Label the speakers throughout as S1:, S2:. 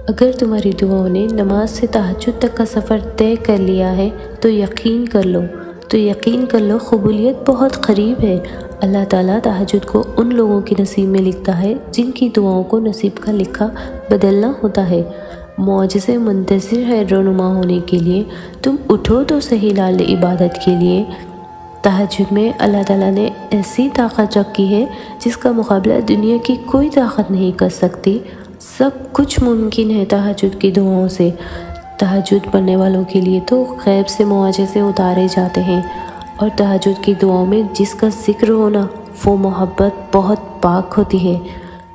S1: اگر تمہاری دعاؤں نے نماز سے تہجد تک کا سفر طے کر لیا ہے تو یقین کر لو قبولیت بہت قریب ہے۔ اللہ تعالیٰ تہجد کو ان لوگوں کے نصیب میں لکھتا ہے جن کی دعاؤں کو نصیب کا لکھا بدلنا ہوتا ہے۔ معجزے منتظر ہے رونما ہونے کے لیے، تم اٹھو تو صحیح لال عبادت کے لیے۔ تہجد میں اللہ تعالیٰ نے ایسی طاقت رکھی ہے جس کا مقابلہ دنیا کی کوئی طاقت نہیں کر سکتی۔ سب کچھ ممکن ہے تہجد کی دعاؤں سے۔ تہجد پڑھنے والوں کے لیے تو غیب سے معجزے اتارے جاتے ہیں، اور تہجد کی دعاؤں میں جس کا ذکر ہونا وہ محبت بہت پاک ہوتی ہے۔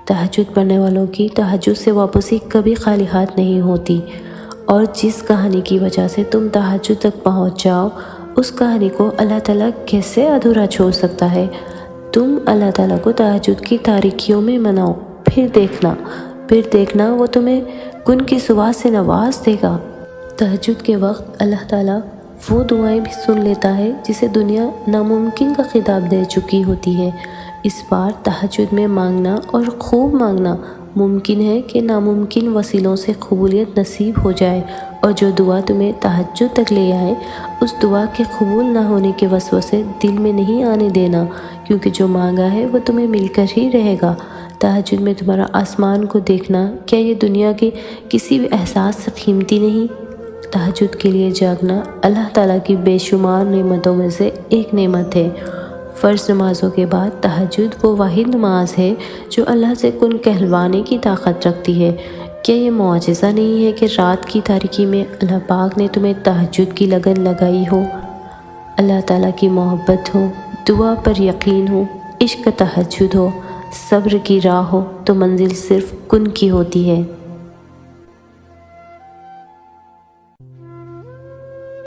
S1: تہجد پڑھنے والوں کی تہجد سے واپسی کبھی خالی ہاتھ نہیں ہوتی، اور جس کہانی کی وجہ سے تم تہجد تک پہنچ جاؤ اس کہانی کو اللہ تعالیٰ کیسے ادھورا چھوڑ سکتا ہے؟ تم اللہ تعالیٰ کو تہجد کی تاریکیوں میں مناؤ، پھر دیکھنا وہ تمہیں کن کی صبح سے نواز دے گا۔ تہجد کے وقت اللہ تعالیٰ وہ دعائیں بھی سن لیتا ہے جسے دنیا ناممکن کا خطاب دے چکی ہوتی ہے۔ اس بار تہجد میں مانگنا اور خوب مانگنا ممکن ہے کہ ناممکن وسیلوں سے قبولیت نصیب ہو جائے، اور جو دعا تمہیں تہجد تک لے آئے اس دعا کے قبول نہ ہونے کے وسوسے دل میں نہیں آنے دینا، کیونکہ جو مانگا ہے وہ تمہیں مل کر ہی رہے گا۔ تہجد میں تمہارا آسمان کو دیکھنا کیا یہ دنیا کے کسی بھی احساس سے قیمتی نہیں؟ تہجد کے لیے جاگنا اللہ تعالیٰ کی بے شمار نعمتوں میں سے ایک نعمت ہے۔ فرض نمازوں کے بعد تہجد وہ واحد نماز ہے جو اللہ سے کن کہلوانے کی طاقت رکھتی ہے۔ کیا یہ معجزہ نہیں ہے کہ رات کی تاریکی میں اللہ پاک نے تمہیں تہجد کی لگن لگائی ہو؟ اللہ تعالیٰ کی محبت ہو، دعا پر یقین ہو، عشق تہجد ہو، صبر کی راہ ہو تو منزل صرف کن کی ہوتی ہے۔